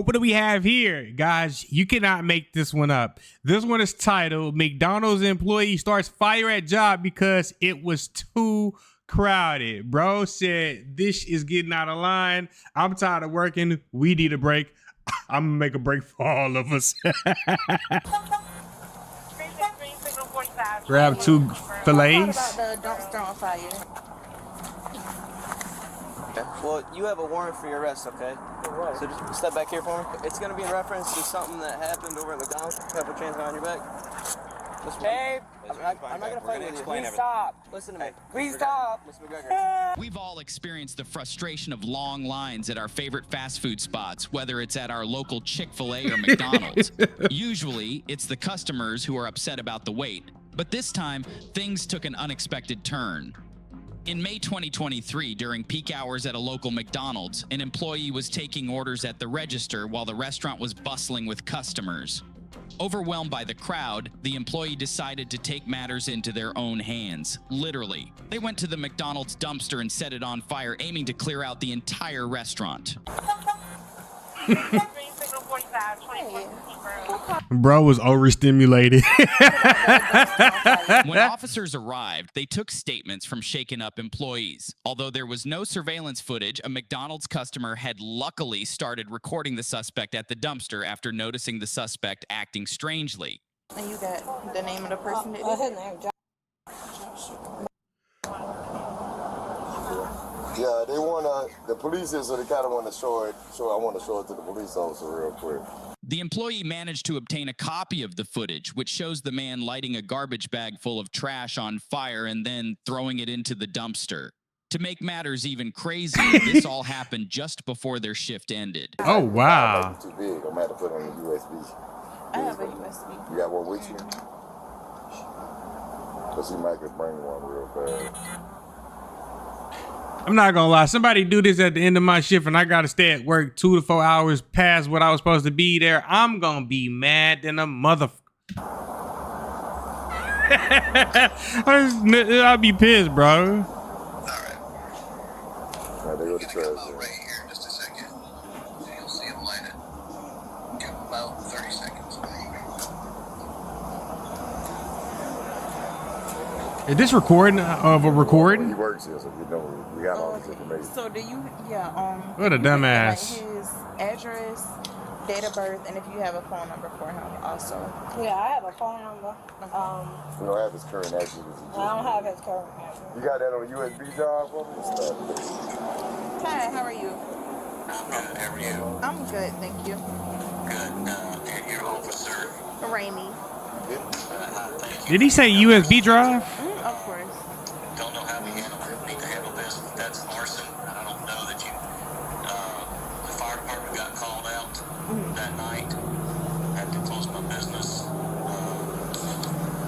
what do we have here? Guys, you cannot make this one up. This one is titled, McDonald's employee starts fire at job because it was too crowded. Bro said, this is getting out of line. I'm tired of working. We need a break. I'm gonna make a break for all of us. Grab 2 fillets. About the dumpster on fire. Okay. Well, you have a warrant for your arrest, okay? Right. So just step back here for me. It's going to be in reference to something that happened over at McDonald's. Pepper chains on your back. Hey, I'm not going to fight with you. Please stop. Listen to me. Please stop. Mr. McGregor. We've all experienced the frustration of long lines at our favorite fast food spots, whether it's at our local Chick-fil-A or McDonald's. Usually, it's the customers who are upset about the wait. But this time, things took an unexpected turn. In May 2023, during peak hours at a local McDonald's, an employee was taking orders at the register while the restaurant was bustling with customers. Overwhelmed by the crowd, the employee decided to take matters into their own hands, literally. They went to the McDonald's dumpster and set it on fire, aiming to clear out the entire restaurant. Bro was overstimulated. When officers arrived, they took statements from shaken up employees. Although there was no surveillance footage, a McDonald's customer had luckily started recording the suspect at the dumpster after noticing the suspect acting strangely. And you got the name of the person that did it? Yeah, they want the police is, so they kind of want to show it. So I want to show it to the police officer real quick. The employee managed to obtain a copy of the footage, which shows the man lighting a garbage bag full of trash on fire and then throwing it into the dumpster. To make matters even crazier, this all happened just before their shift ended. Oh, wow. Too big. I'm going to have to put it on the USB. I have a USB. You got one with you? Because he might could bring one real fast. I'm not gonna lie. Somebody do this at the end of my shift and I gotta stay at work 2 to 4 hours past what I was supposed to be there. I'm gonna be mad than a mother. I'll be pissed, bro. All right. Now they go to trash. Right here in just a second. You'll see him light it. Give him about 30 seconds. Is this recording of a recording? He works here, so we know we got all this information. So do you, What a dumbass. Like his address, date of birth, and if you have a phone number for him also. Yeah, I have a phone number. We don't have his current address. I don't have his current address. You got that on a USB drive for me? Hi, how are you? I'm good. How are you? I'm good, thank you. Good. And your officer? Rainy. Thank you. Did he say USB drive? Of course. Don't know how we need to handle this. That's arson. I don't know that you. The fire department got called out that night. Had to close my business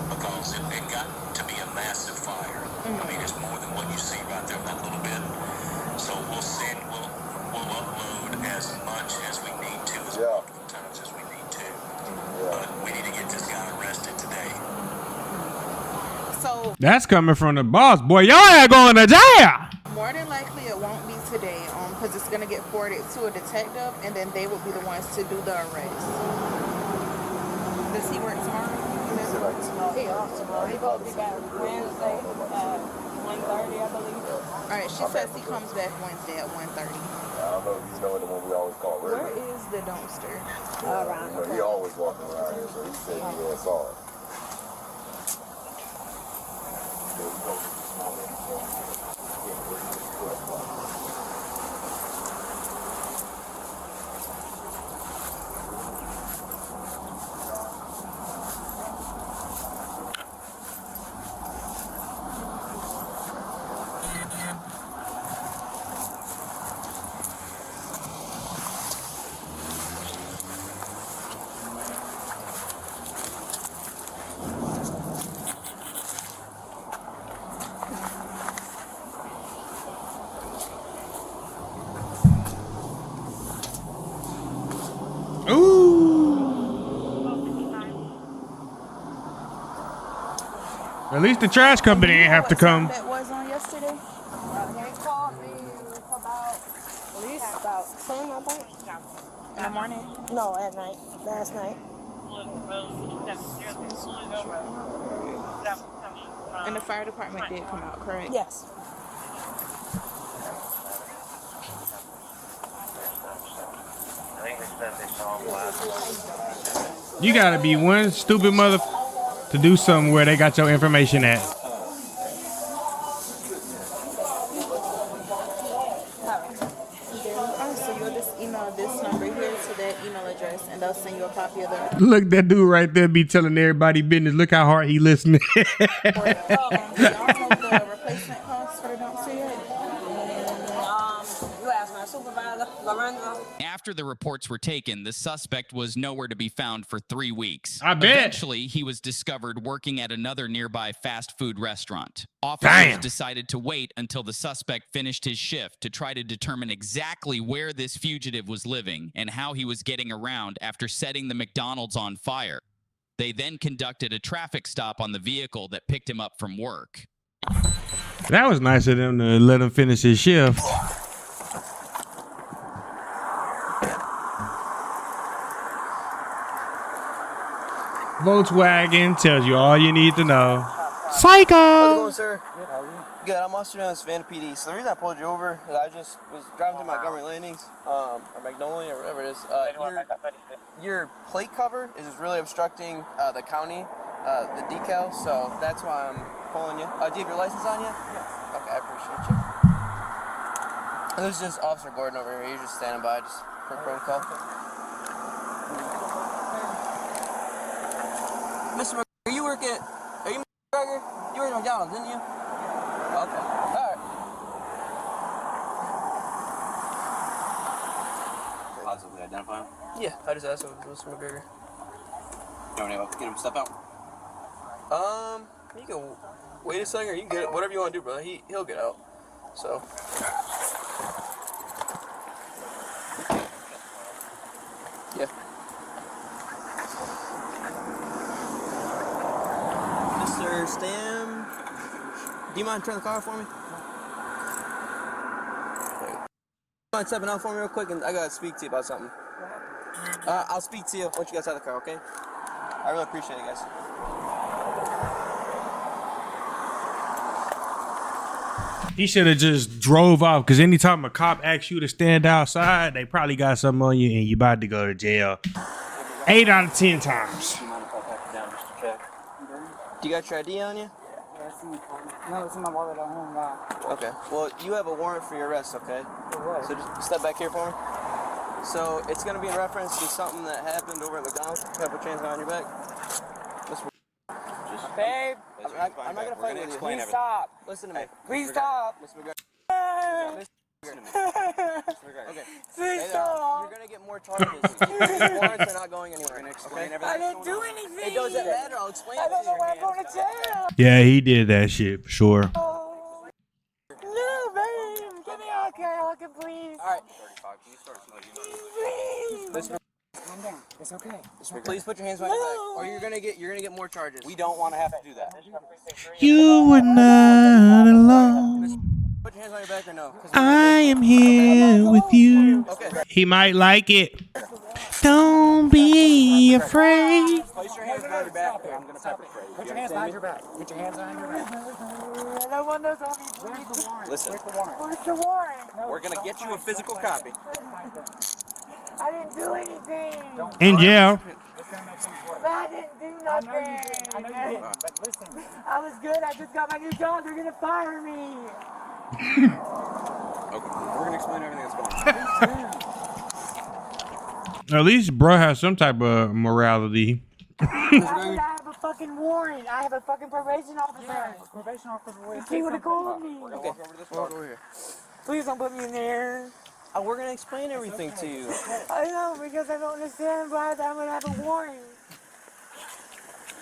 because it got to be a massive fire. I mean, it's more than what you see right there, that little bit. So we'll upload as much as we need to, as multiple times as we need to. But we need to get this guy arrested today. So That's coming from the boss. Boy, y'all ain't going to jail. more than likely it won't be today, because it's gonna get forwarded to a detective, and then they will be the ones to do the arrest. Does he work tomorrow? No, he off tomorrow. He supposed to be back Wednesday at 1:30, I believe. All right, she says he comes back Wednesday at 1:30. I don't know if you know the one we always call Where River. is the dumpster? Around the He always walking around here, so he said he saw it. At least the trash company ain't have to come. That was on yesterday. He called me about at least about 10, I think. in the morning? No, at night. Last night. And the fire department did come out, correct? Yes. You gotta be one stupid mother to do something where they got your information at. So you'll just email this number here to that email address, and they'll send you a copy of the Look, that dude right there be telling everybody business. Look how hard he listening. Do y'all know the replacement cost for the dumpster yet? You asked my supervisor, Lorenzo. After the reports were taken, the suspect was nowhere to be found for 3 weeks. I bet. Eventually, he was discovered working at another nearby fast food restaurant. Officers decided to wait until the suspect finished his shift to try to determine exactly where this fugitive was living and how he was getting around after setting the McDonald's on fire. They then conducted a traffic stop on the vehicle that picked him up from work. That was nice of them to let him finish his shift. Volkswagen tells you all you need to know. Psycho! How's it going, sir? Good, how are you? Good, I'm Officer Jones, Savannah PD. So the reason I pulled you over is I just was driving through Montgomery Landings, or McDonald's, or whatever it is. Your plate cover is just really obstructing the county, the decal, so that's why I'm pulling you. Do you have your license on you? Yes. Okay, I appreciate you. And this is just Officer Gordon over here. He's just standing by, just for protocol. Mr. McGregor, you work at, are you McGregor? You work at McDonald's, didn't you? Okay, alright. Possibly identify him? Yeah, I just asked him if it was Mr. McGregor. You want to get him to step out? You can wait a second, or you can get it, whatever you want to do, brother. He'll get out, so. Yeah. Mr. Stam, do you mind turning the car for me? You mind stepping out for me real quick, and I gotta speak to you about something. I'll speak to you once you get out of the car, okay? I really appreciate it, guys. He should have just drove off, because anytime a cop asks you to stand outside, they probably got something on you and you about to go to jail 8 out of 10 times. Do you mind if I pack it down just to check? Do you got your ID on you? No, it's in my wallet at home now. Okay. Well, you have a warrant for your arrest, okay? So just step back here for me. So it's going to be in reference to something that happened over at McDonald's. Can I put your hands on your back? Babe, I'm not going to fight with you. please stop. Listen to me. Please stop. Mr. McGregor. Okay. Please stop. You're going to get more charges. These warrants are not going anywhere. Okay? I didn't do anything. It doesn't matter. I'll explain it I to don't know you. why I'm going to jail. Yeah, he did that shit for sure. No, babe. Get me out, Carol, please. All right. Please. Calm down. It's okay. Please put your hands behind your back, or you're gonna get more charges. We don't want to have to do that. You were not alone. Put your hands on your back or no? I am here with you. Okay. He might like it. Don't be afraid. Place your hands behind your back. I'm going to pepper spray you. Put your hands behind your back. Put your hands behind your back. No one knows how to Where's the warrant? Listen. Where's the warrant? We're going to get you a physical copy. I didn't do anything. In jail. I didn't do nothing. I know you didn't, but listen. I was good. I just got my new job. They're going to fire me. Okay. We're going to explain everything that's going on. At least bro has some type of morality. I have a fucking warrant. I have a fucking probation officer. Probation officer. He would have called me. Okay. Walk over here. Please don't put me in there. We're gonna explain everything to you. I know, because I don't understand why I'm going to have a warrant.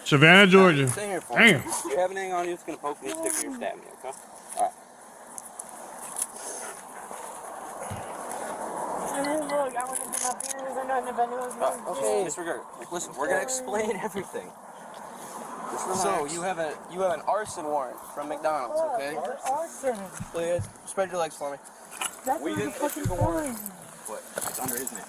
Savannah, Georgia. Stay here for me. Damn. If you have anything on you, it's going to poke me, stick me, or stab me, okay? All right. Look, I wouldn't do my fingers or nothing if I knew it was me. Okay. Disregard. Listen, we're going to explain everything. Just So relax. you have an arson warrant from McDonald's, okay? Arson. Please spread your legs for me. That's We really didn't fucking issue the warrant. fun. What? It's under his name.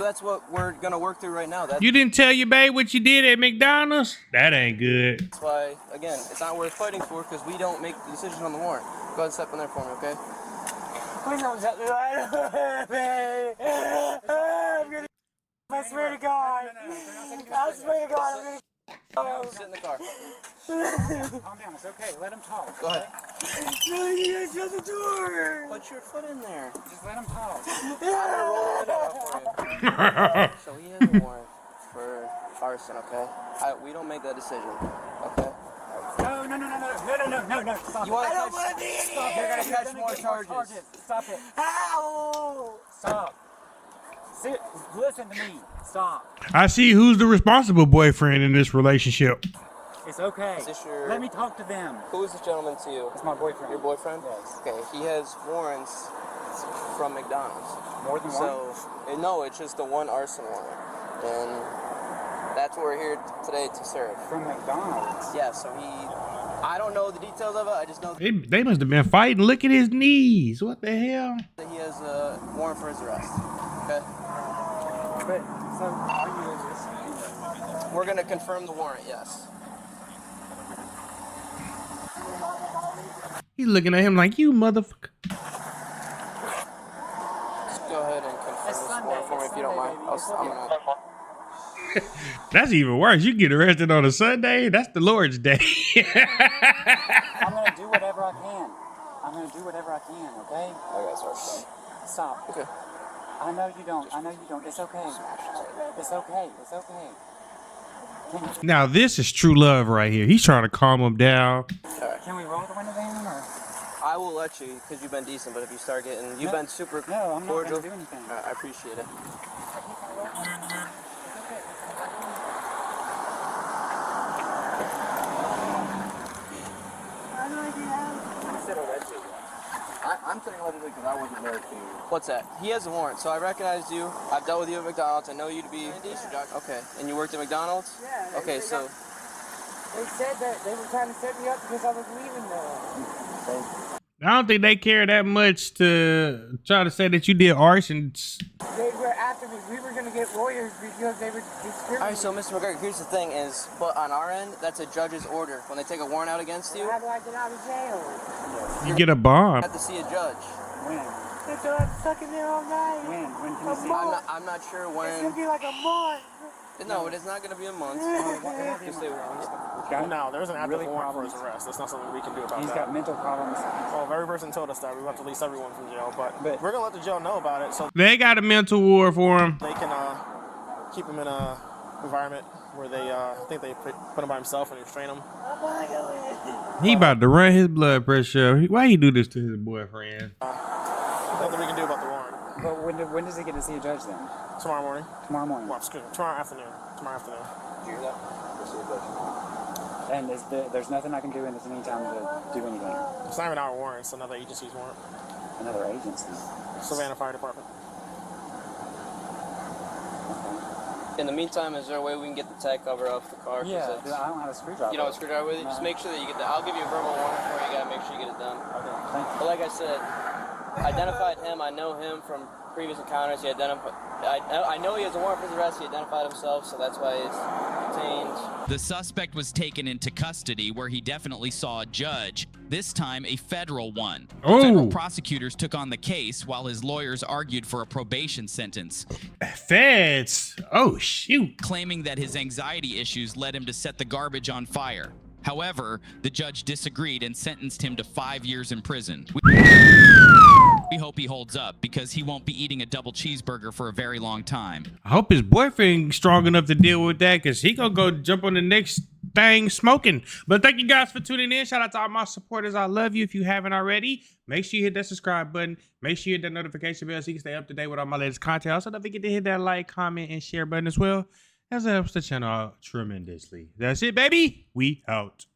So that's what we're gonna work through right now. You didn't tell your babe what you did at McDonald's? That ain't good. That's why, again, it's not worth fighting for because we don't make the decision on the warrant. Go ahead and step in there for me, okay? Please don't set me right. I swear to God. I swear to God, I'm gonna. Sit in the car. Calm down, it's okay. Let him talk. Go ahead. No, you guys shut the door. Put your foot in there. Just let him talk. I'm gonna roll it out for you. So he has a warrant for arson, okay? We don't make that decision, okay? No. Stop You want it. to catch? Stop. You're gonna catch more charges. Stop it. Ow! Stop. Listen to me. Stop. I see who's the responsible boyfriend in this relationship. It's okay. Is this your... Let me talk to them. Who is this gentleman to you? It's my boyfriend. Your boyfriend? Yes. Okay, he has warrants from McDonald's. More than one? So, no, it's just the one arson warrant. And that's what we're here today to serve. From McDonald's? Yeah, so I don't know the details of it, I just know They must have been fighting. Look at his knees. What the hell? that he has a warrant for his arrest. Okay? But, so, are you listening? We're gonna confirm the warrant, yes. He's looking at him like, you motherfucker. Just go ahead and confirm this warrant for me if you don't mind. I'm gonna... That's even worse. You get arrested on a Sunday. That's the Lord's Day. I'm gonna do whatever I can. Okay? I got started. Stop. Okay. I know you don't. It's okay. It's okay. Now this is true love right here. He's trying to calm him down. Can we roll the window down or? I will let you because you've been decent, but if you start getting, you've been super No, I'm not cordial. gonna do anything. I appreciate it. I'm saying allegedly because I wasn't there to. What's that? He has a warrant, so I recognized you. I've dealt with you at McDonald's. I know you to be Mr. Josh. Okay, and you worked at McDonald's? Yeah. Okay, so They said that they were trying to set me up because I was leaving there. I don't think they care that much to try to say that you did arson. They were after me. We were gonna get lawyers because they were discriminating. all right, so Mr. McGregor, here's the thing is, but on our end, that's a judge's order. When they take a warrant out against you, How do I get out of jail? You get a you bond. have to see a judge. When? So I'm stuck in there all night. When can you see? I'm not sure It's when. gonna be like a month. No, it is not going to be a month. Just say No, there's an active warrant for his arrest. That's not something we can do about He's that. got mental problems. Well, every person told us that we have to release everyone from jail, but we're gonna let the jail know about it so They got a mental ward for him. they can keep him in a environment where they I think they put him by himself and restrain him. He about to run his blood pressure. Why he do this to his boyfriend? Nothing we can do about the warrant. But when does he get to see a judge then? Tomorrow morning. Tomorrow morning. Well, excuse me, tomorrow afternoon. Tomorrow afternoon. Did you hear that? We'll see a judge. And there's nothing I can do in this meantime to do anything. It's not even our warrant. It's another agency's warrant. Another agency. Savannah Fire Department. In the meantime, is there a way we can get the tag cover off the car? Yeah, I don't have a screwdriver. You don't have a screwdriver with you? Just make sure that you get that. I'll give you a verbal warning for you. You gotta make sure you get it done. Okay, thank you. But like I said, identified him. I know him from previous encounters. He identified. I know he has a warrant for his arrest. He identified himself, so that's why he's detained. The suspect was taken into custody where he definitely saw a judge, this time a federal one. Oh. Federal prosecutors took on the case while his lawyers argued for a probation sentence, Feds. Oh, shoot. claiming that his anxiety issues led him to set the garbage on fire. However, the judge disagreed and sentenced him to 5 years in prison. We hope he holds up because he won't be eating a double cheeseburger for a very long time. I hope his boyfriend strong enough to deal with that because he gonna go jump on the next thing smoking. But thank you guys for tuning in. Shout out to all my supporters. I love you. If you haven't already, make sure you hit that subscribe button. Make sure you hit that notification bell so you can stay up to date with all my latest content. Also, don't forget to hit that like, comment, and share button as well. That helps the channel out tremendously. That's it, baby. We out.